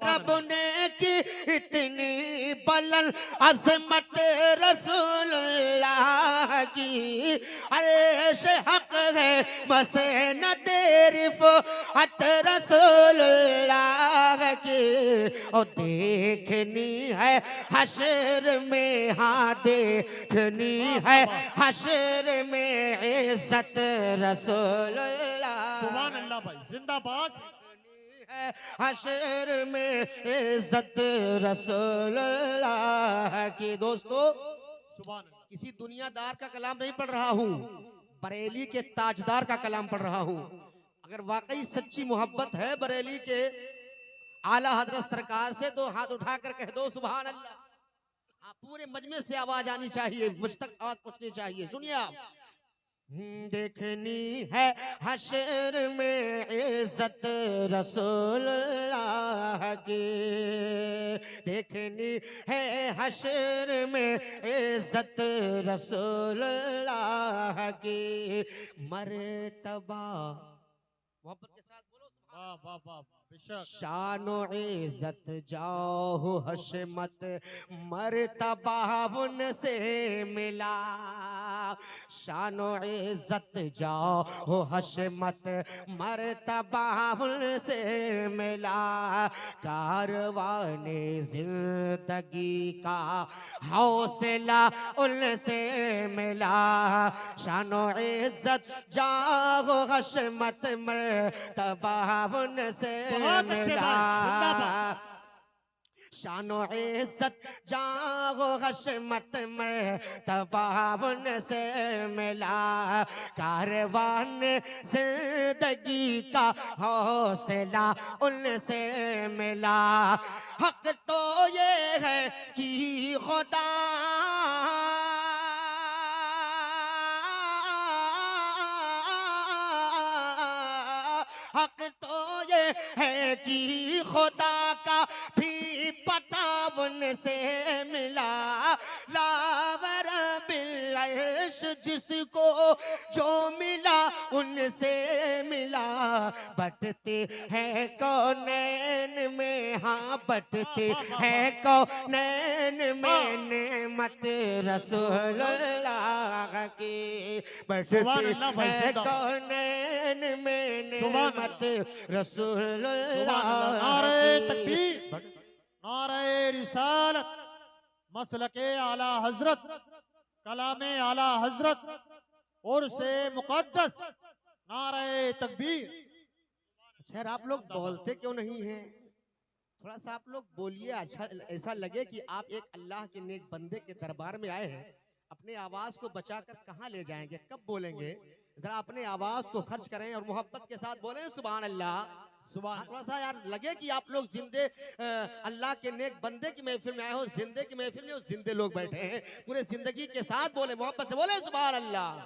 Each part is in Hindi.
रब ने की इतनी बुलंद अजमत रसूलुल्लाह की। अर्श हक है बसे न तेरिफ अत रसूलुल्लाह की। और देखनी है हशर में, हाँ देखनी है हशर में इज्जत रसूलुल्लाह। सुभान अल्लाह भाई, जिंदाबाद। है हशर में इज्जत रसूलुल्लाह की। दोस्तों, सुभान अल्लाह। किसी दुनियादार का कलाम नहीं पढ़ रहा हूँ, बरेली के ताजदार का कलाम पढ़ रहा हूँ। अगर वाकई सच्ची मोहब्बत है बरेली के आला हजरत सरकार से तो हाथ उठाकर कह दो सुभान अल्लाह। हाँ, पूरे मजमे से आवाज आनी चाहिए, मुझ तक आवाज पहुंचनी चाहिए। सुनिए आप। देखनी है हशर में इज्जत रसूलुल्लाह की। देखनी है हशर में इज्जत रसूलुल्लाह की। मर्तबा मोहब्बत के साथ बोलो वाह वाह वाह, बेशक। शानो इज्जत जाओ हशमत मर्तबा उनसे मिला। शानो इज्जत जाओ हशमत मर्तबा उनसे मिला। कारवाने जिंदगी का हौसला उनसे मिला। शानो इज्जत जाओ हशमत मर्तबा उनसे बहुत अच्छे मिला। भाई, जिंदाबाद। शानो इज्जत जाओ हशमत मर्तबा उनसे मिला। कारवान जिंदगी का हौसला उनसे मिला। हक तो ये है कि खुदा हक तो ये है कि खुदा का भी पता उनसे मिला। लावर बिल्लाश जिसको जो मिला उनसे मिला। बटते हैं कौनैन में, हाँ बटते हैं कौनैन में नेमत रसूलुल्लाह की। बटते सुभान अल्लाह भाई, हैं जिंदाबाद। कौनैन में सुभान नेमत सुभान रसूलुल्लाह अल्लाह। नारे की। तकबीर, नारे रिसालत, मसलके आला हजरत, कलामे आला हजरत और से मुकद्दस, नारे तकबीर। खैर, आप लोग बोलते क्यों नहीं हैं? थोड़ा सा आप लोग बोलिए, अच्छा ऐसा लगे कि आप एक अल्लाह के नेक बंदे के दरबार में आए हैं। अपने आवाज को बचाकर कहाँ ले जाएंगे, कब बोलेंगे? जरा अपने आवाज को खर्च करें और मोहब्बत के साथ बोलें सुभान अल्लाह। सुभान हाँ, थोड़ा सा यार लगे कि आप लोग जिंदे अल्लाह के नेक बंदे की महफिल में आए हो। जिंदे की महफिल में जिंदे लोग बैठे हैं। पूरे जिंदगी के साथ बोले, मोहब्बत से बोले सुभान अल्लाह।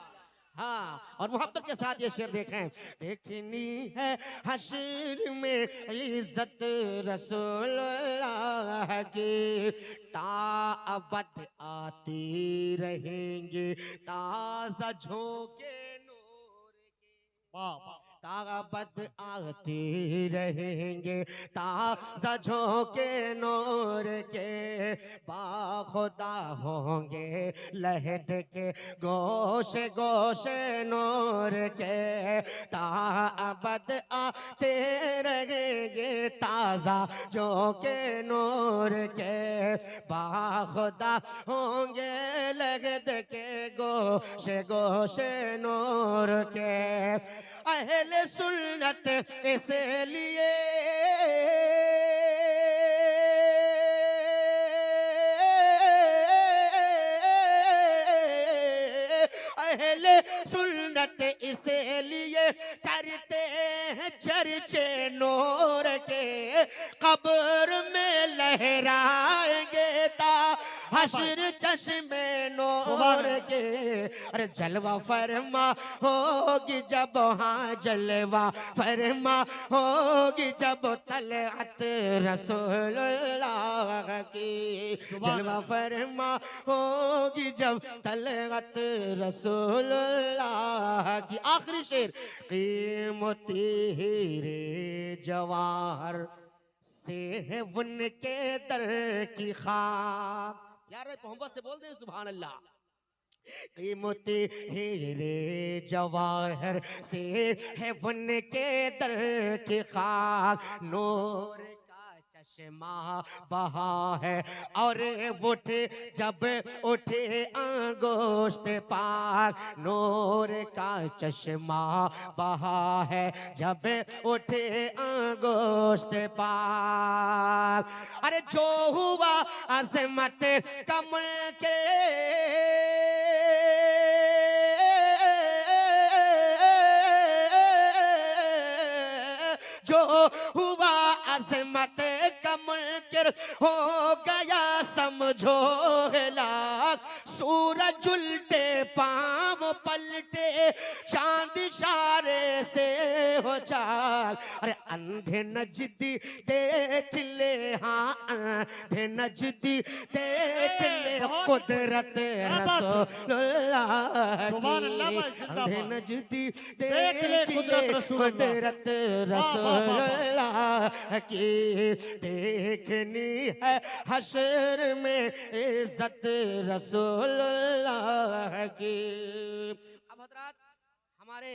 हाँ, और मोहब्बत के साथ ये शेर देखें। देखनी है हशर में इज्जत रसूलुल्लाह की। ताअबद आती रहेंगे ताज़ा झोंके नूर के। वाह वाह। ताबत आते रहेंगे ताज़ा झोंके नूर के। बाखुदा होंगे लहद के गोशे गोशे नूर के। ताबत आते रहेंगे ताज़ा झोंके नूर के। बाखुदा होंगे लहद के गोशे गोशे नूर के। अहले सुन्नत इसलिए अहले सुन्नत इसलिए करते हैं चर्चे नूर के। कब्र में लहराएंगे ता हशर चश्मे नूर के। अरे जलवा फरमा होगी जब, हाँ जलवा फरमा होगी जब तलअत रसूलुल्लाह की। जलवा फरमा होगी जब तलअत रसूलुल्लाह की। आखिरी शेर। कीमती हीरे जवाहर से है उनके दर की खाक। यार मोहब्बत से बोल दे सुभान अल्लाह। कीमती हीरे जवाहर से है उनके दर की खाक, नूर का चश्मा बहा है और उठे जब उठे अंगोश्त पाक, नूर का चश्मा बहा है जब उठे अंगोश्त पाक। अरे जो हुआ अजमत कमल के जो हुआ अजमत कमल कर हो गया समझो लाख, सूरज उल्टे पांव पलटे चांद इशारे से हो चाक। अरे अंधे नजदी देख ले, हाँ अंधे नजदी देख ले कुदरत रसूलुल्लाह की, अंधे नजदी देख ले कुदरत रसूलुल्लाह की, देखनी है हशर में इज्जत रसूलुल्लाह की। अब हजरात हमारे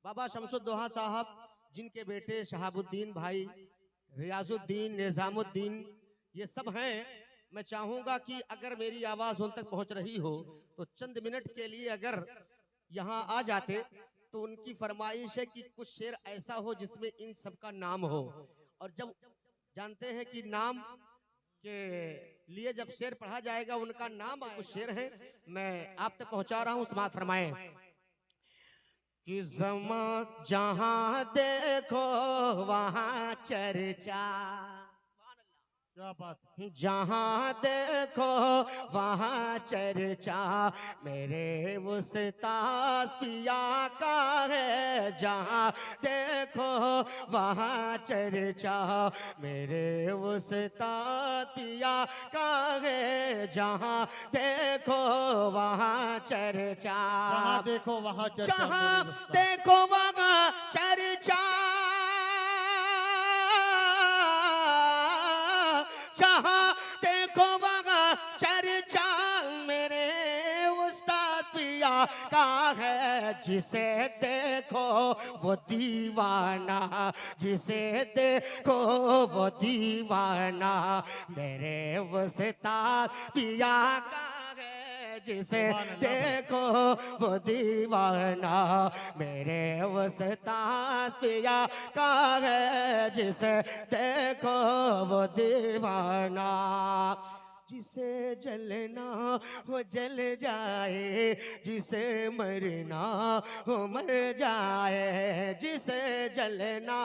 बाबा शमसुद्दोहा साहब जिनके बेटे शहाबुद्दीन भाई, रियाजुद्दीन, निजामुद्दीन ये सब हैं, मैं चाहूंगा कि अगर मेरी आवाज उन तक पहुंच रही हो तो चंद मिनट के लिए अगर यहाँ आ जाते तो उनकी फरमाइश है कि कुछ शेर ऐसा हो जिसमें इन सबका नाम हो। और जब जानते हैं कि नाम के लिए जब शेर पढ़ा जाएगा उनका नाम कुछ शेर है, मैं आप तक पहुंचा रहा हूं, समाज फरमाएं कि जमा जहां देखो वहां चर्चा, क्या बात, जहां देखो वहां चर्चा, मेरे उस्ताद पिया का है, जहां देखो वहां चर्चा, मेरे उस्ताद पिया का है, जहां देखो वहां चर्चा, जहाँ देखो वहाँ चर्चा, जहां देखो वहां चर्चा, जहां देखो वहां चर्चा, मेरे उस्ताद पिया का है, जिसे देखो वो दीवाना, जिसे देखो वो दीवाना, मेरे उस्ताद पिया का है, जिसे देखो वो दीवाना, मेरे उस्ताद पिया का है, जिसे देखो वो दीवाना, जिसे जलना हो जल जाए, जिसे मरना हो मर जाए, जिसे जलना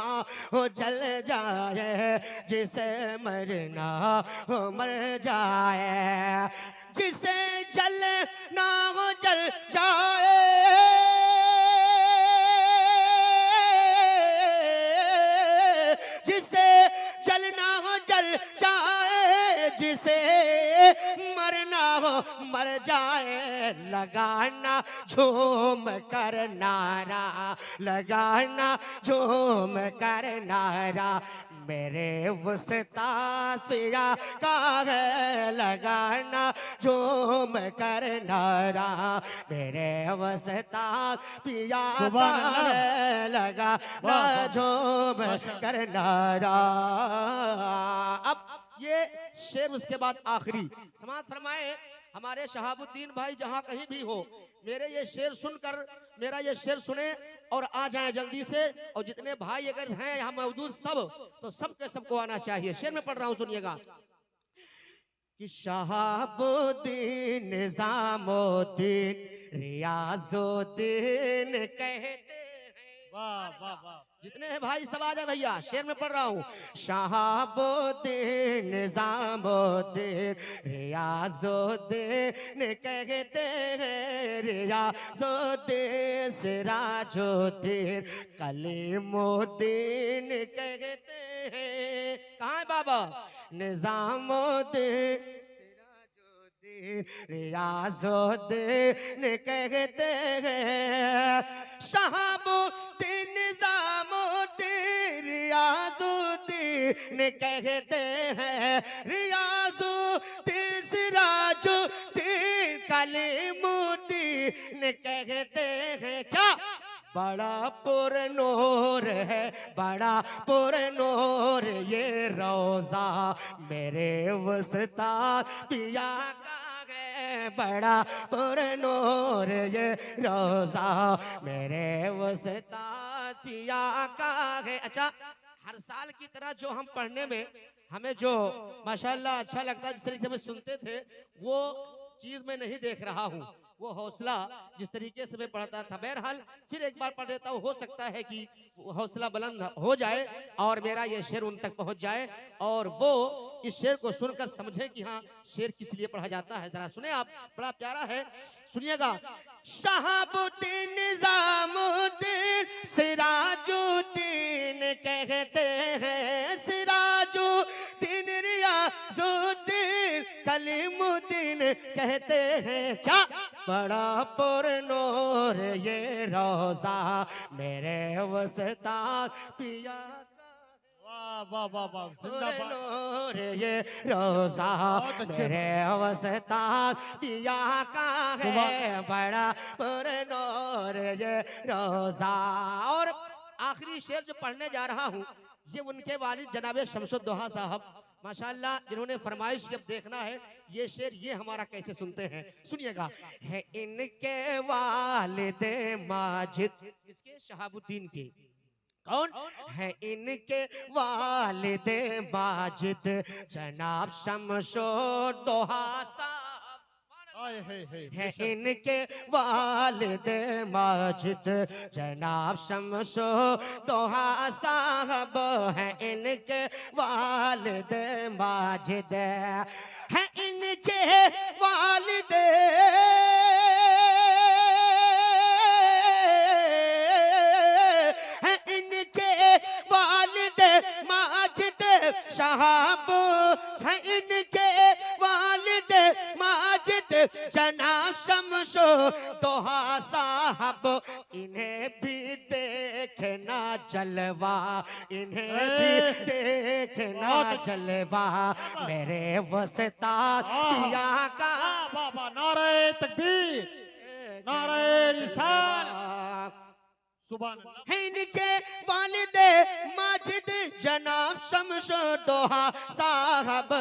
हो जल जाए, जिसे मरना हो मर जाए, जिसे जलना हो जल जाए, जिसे जलना हो जल जाए, जिसे मरना हो मर जाए, लगाना झूम कर नारा, लगाना झूम कर नारा, मेरे उस्ताद पिया का है, लगाना झूम कर नारा, मेरे उस्ताद पिया का है, लगाना झूम कर नारा। अब ये शेर उसके बाद आखिरी समाज फरमाए, हमारे शहाबुद्दीन भाई जहां कहीं भी हो, मेरे ये शेर सुनकर, मेरा ये शेर सुने और आ जाए जल्दी से, और जितने भाई अगर हैं यहाँ मौजूद सब, तो सबके सबको आना चाहिए। शेर में पढ़ रहा हूं, सुनिएगा कि शहाबुद्दीन, निजामुद्दीन, रियाजुद्दीन कहते हैं, वाह वाह वाह, जितने हैं भाई सब आ जाए भैया, शेर में पढ़ रहा हूँ। शहाबुद्दीन, निजामुद्दीन, रियाजुद्दीन कहते हैं, रियाजुद्दीन, सिराजुद्दीन, कलीमुद्दीन कहते हैं। कहाँ है बाबा? निजामुद्दीन, सिराजुद्दीन, रियाजुद्दीन कहते हैं। शहाबुद्दीन, निजामुद्दीन, रियाजुद्दीन सिराजुद्दीन कहते हैं, रियाजुद्दीन सिराजुद्दीन कलीमुद्दीन कहते हैं। क्या बड़ा पुरनूर है, बड़ा पुरनूर ये रोजा मेरे उस्ताद पिया का है, बड़ा पुरनूर ये रोजा मेरे उस्ताद पिया का है। अच्छा, हर साल की तरह जो हम पढ़ने में हमें जो माशाल्लाह अच्छा लगता है, जिस तरीके से हमें सुनते थे, वो चीज मैं नहीं देख रहा हूँ, वो हौसला जिस तरीके से मैं पढ़ता था। बहरहाल फिर एक बार पढ़ देता हूँ, हो सकता है कि हौसला बुलंद हो जाए और मेरा ये शेर उन तक पहुंच जाए और वो इस शेर को सुनकर समझे कि हाँ शेर किस लिए पढ़ा जाता है। जरा सुने आप, बड़ा प्यारा है, सुनिएगा। शहाबुद्दीन निजामुद्दीन सिराजुद्दीन कहते हैं, सिराजुद्दीन रियाजुद्दीन कलीमुद्दीन कहते हैं। क्या बड़ा पुरनूर ये रोजा मेरे उस्ताद पिया वाह वाह वाह वाह, जिंदाबाद। पुरनूर ये रोजा मेरे उस्ताद पिया का है, बड़ा पुरनूर ये रोजा। और आखिरी शेर जो पढ़ने जा रहा हूँ, ये उनके वालिद जनाबे शमसुद्दोहा साहब माशाल्लाह, जिन्होंने फरमाइश जब देखना है ये शेर ये हमारा कैसे सुनते हैं, सुनिएगा। है इनके वालिद माजिद, किसके? शहाबुद्दीन के। कौन है? इनके वालिद माजिद जनाब शमसुद्दोहा साहब है, इनके वालिद माजिद जनाब शमसुद्दोहा साहब है, इनके वालिद माजिद है, इनके वालिद है, इनके वालिद माजिद साहब है, इनके वालिद माजिद जनाब शमसुद्दोहा साहब। इन्हें भी देखना जलवा, इन्हें भी देखना जलवा मेरे उस्ताद पिया का। बाबा नारे तकबीर, नारे रिसालत, सुभान अल्लाह। है इनके वालिद माजिद जनाब शमसुद्दोहा साहब,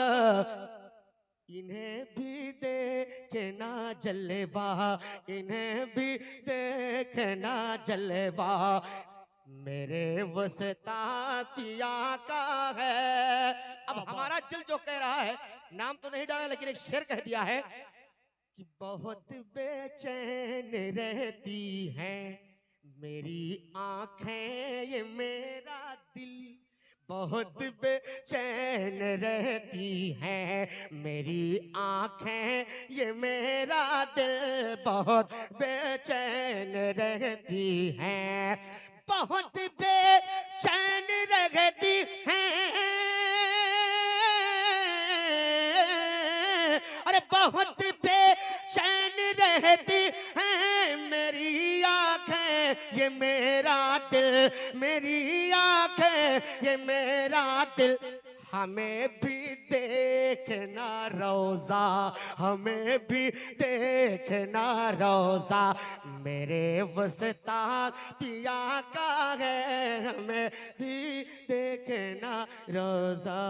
इन्हें भी देखना जलवा, इन्हें भी देखना जलवा मेरे उस्ताद पिया का है। अब हमारा दिल जो कह रहा है, नाम तो नहीं डाला लेकिन एक शेर कह दिया है कि बहुत बेचैन रहती हैं मेरी आंखें ये मेरा दिल, बहुत बेचैन रहती हैं मेरी आंखें ये मेरा दिल, बहुत बेचैन रहती हैं, बहुत बेचैन रहती हैं, अरे बहुत बेचैन रहती हैं मेरी आंखें ये मेरा दिल, मेरी आंखें ये मेरा दिल। हमें भी देखना रोजा, हमें भी देखना रोजा मेरे उस्ताद पिया का है, हमें भी देखना रोजा।